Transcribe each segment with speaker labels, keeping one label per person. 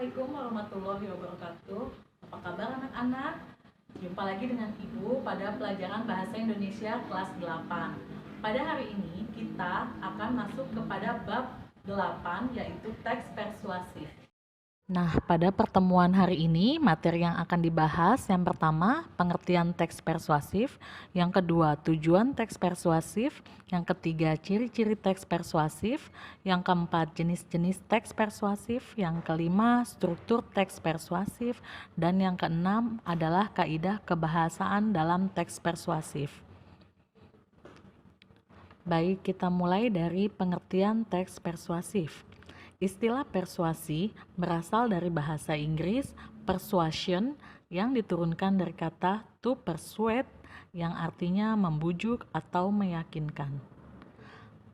Speaker 1: Assalamualaikum warahmatullahi wabarakatuh. Apa kabar anak-anak? Jumpa lagi dengan Ibu pada pelajaran Bahasa Indonesia kelas 8. Pada hari ini kita akan masuk kepada bab 8 yaitu teks persuasif. Nah, pada pertemuan hari ini, materi yang akan dibahas yang pertama, pengertian teks persuasif, yang kedua, tujuan teks persuasif, yang ketiga, ciri-ciri teks persuasif, yang keempat, jenis-jenis teks persuasif, yang kelima, struktur teks persuasif, dan yang keenam adalah kaidah kebahasaan dalam teks persuasif. Baik, kita mulai dari pengertian teks persuasif. Istilah persuasi berasal dari bahasa Inggris persuasion yang diturunkan dari kata to persuade yang artinya membujuk atau meyakinkan.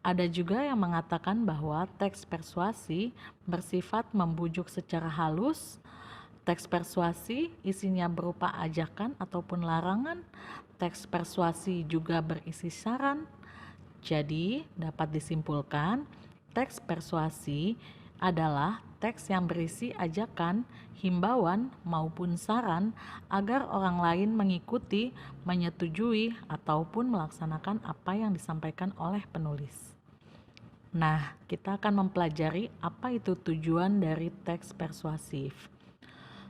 Speaker 1: Ada juga yang mengatakan bahwa teks persuasi bersifat membujuk secara halus. Teks persuasi isinya berupa ajakan ataupun larangan. Teks persuasi juga berisi saran. Jadi, dapat disimpulkan, teks persuasi adalah teks yang berisi ajakan, himbauan, maupun saran agar orang lain mengikuti, menyetujui, ataupun melaksanakan apa yang disampaikan oleh penulis. Nah, kita akan mempelajari apa itu tujuan dari teks persuasif.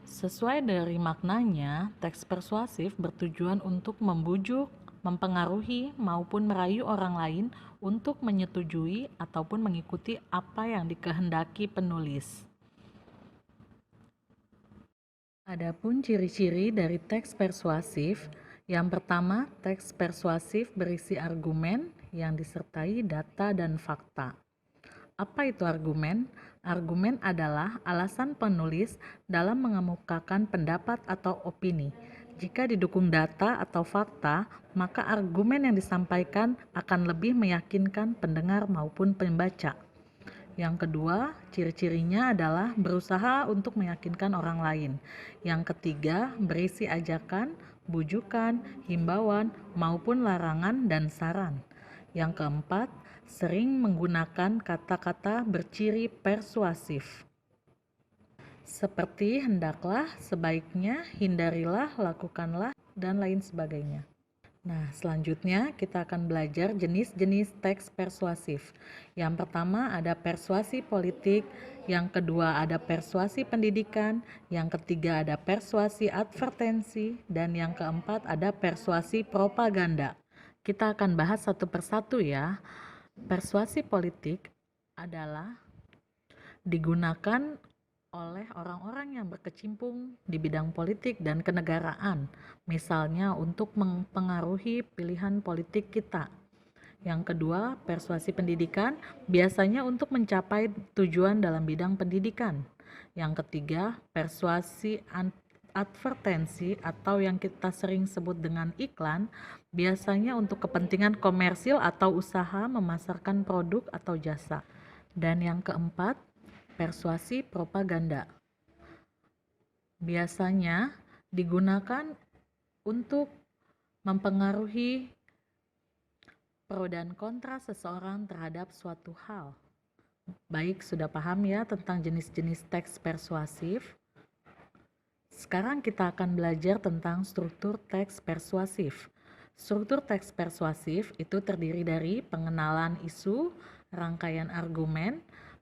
Speaker 1: Sesuai dari maknanya, teks persuasif bertujuan untuk membujuk, mempengaruhi, maupun merayu orang lain untuk menyetujui ataupun mengikuti apa yang dikehendaki penulis. Adapun ciri-ciri dari teks persuasif, yang pertama, teks persuasif berisi argumen yang disertai data dan fakta. Apa itu argumen? Argumen adalah alasan penulis dalam mengemukakan pendapat atau opini. Jika didukung data atau fakta, maka argumen yang disampaikan akan lebih meyakinkan pendengar maupun pembaca. Yang kedua, ciri-cirinya adalah berusaha untuk meyakinkan orang lain. Yang ketiga, berisi ajakan, bujukan, himbauan, maupun larangan dan saran. Yang keempat, sering menggunakan kata-kata berciri persuasif. Seperti hendaklah, sebaiknya, hindarilah, lakukanlah, dan lain sebagainya. Nah, selanjutnya kita akan belajar jenis-jenis teks persuasif. Yang pertama ada persuasi politik, yang kedua ada persuasi pendidikan, yang ketiga ada persuasi advertensi, dan yang keempat ada persuasi propaganda. Kita akan bahas satu persatu ya. Persuasi politik adalah digunakan oleh orang-orang yang berkecimpung di bidang politik dan kenegaraan, misalnya untuk mempengaruhi pilihan politik kita. Yang kedua, persuasi pendidikan biasanya untuk mencapai tujuan dalam bidang pendidikan. Yang ketiga, persuasi advertensi atau yang kita sering sebut dengan iklan, biasanya untuk kepentingan komersil atau usaha memasarkan produk atau jasa. Dan yang keempat, persuasi propaganda biasanya digunakan untuk mempengaruhi pro dan kontra seseorang terhadap suatu hal. Baik, sudah paham ya tentang jenis-jenis teks persuasif? Sekarang kita akan belajar tentang struktur teks persuasif. Struktur teks persuasif itu terdiri dari pengenalan isu, rangkaian argumen,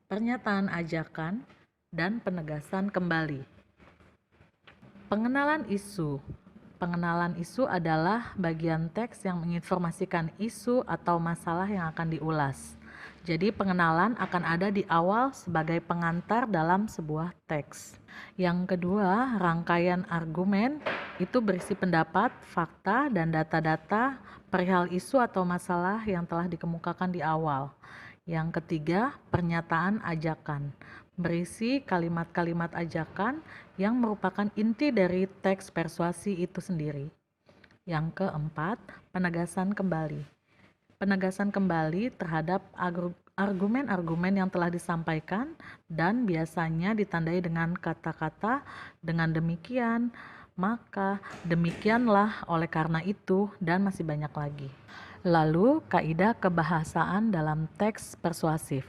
Speaker 1: pernyataan ajakan, dan penegasan kembali. Pengenalan isu. Pengenalan isu adalah bagian teks yang menginformasikan isu atau masalah yang akan diulas. Jadi pengenalan akan ada di awal sebagai pengantar dalam sebuah teks. Yang kedua, rangkaian argumen itu berisi pendapat, fakta, dan data-data perihal isu atau masalah yang telah dikemukakan di awal. Yang ketiga, pernyataan ajakan, berisi kalimat-kalimat ajakan yang merupakan inti dari teks persuasi itu sendiri. Yang keempat, penegasan kembali. Penegasan kembali terhadap argumen-argumen yang telah disampaikan dan biasanya ditandai dengan kata-kata dengan demikian, maka, demikianlah, oleh karena itu, dan masih banyak lagi. Lalu, kaidah kebahasaan dalam teks persuasif.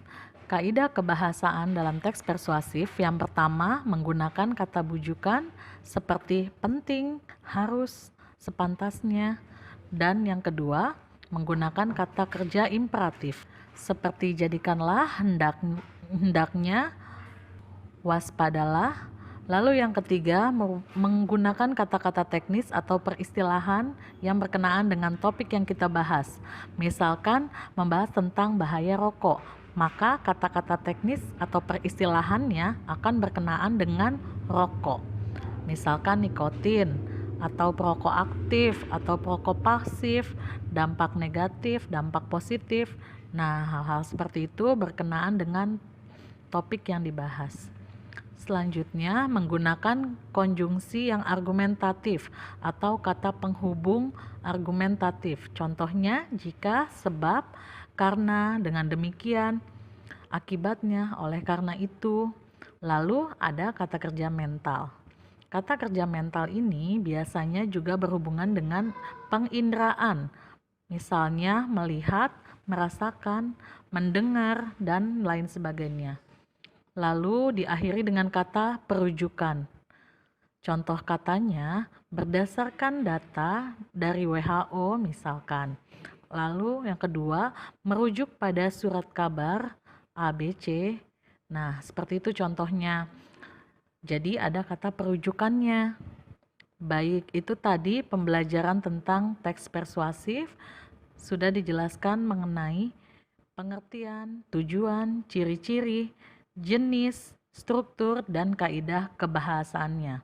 Speaker 1: Kaidah kebahasaan dalam teks persuasif yang pertama menggunakan kata bujukan seperti penting, harus, sepantasnya, dan yang kedua menggunakan kata kerja imperatif seperti jadikanlah, hendaknya, waspadalah. Lalu yang ketiga menggunakan kata-kata teknis atau peristilahan yang berkenaan dengan topik yang kita bahas. Misalkan membahas tentang bahaya rokok, maka kata-kata teknis atau peristilahannya akan berkenaan dengan rokok. Misalkan nikotin, atau perokok aktif, atau perokok pasif, dampak negatif, dampak positif. Nah, hal-hal seperti itu berkenaan dengan topik yang dibahas. Selanjutnya, menggunakan konjungsi yang argumentatif atau kata penghubung argumentatif. Contohnya, jika, sebab, karena, dengan demikian, akibatnya, oleh karena itu. Lalu ada kata kerja mental. Kata kerja mental ini biasanya juga berhubungan dengan penginderaan. Misalnya melihat, merasakan, mendengar, dan lain sebagainya. Lalu diakhiri dengan kata perujukan. Contoh katanya, berdasarkan data dari WHO misalkan. Lalu yang kedua, merujuk pada surat kabar ABC. Nah, seperti itu contohnya. Jadi ada kata perujukannya. Baik, itu tadi pembelajaran tentang teks persuasif. Sudah dijelaskan mengenai pengertian, tujuan, ciri-ciri, jenis, struktur, dan kaidah kebahasaannya.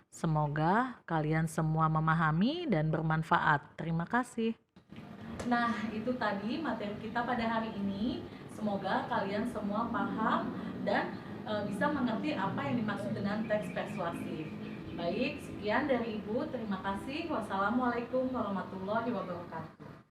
Speaker 1: Semoga kalian semua memahami dan bermanfaat. Terima kasih. Nah, itu tadi materi kita pada hari ini. Semoga kalian semua paham dan bisa mengerti apa yang dimaksud dengan teks persuasif. Baik, sekian dari Ibu. Terima kasih. Wassalamualaikum warahmatullahi wabarakatuh.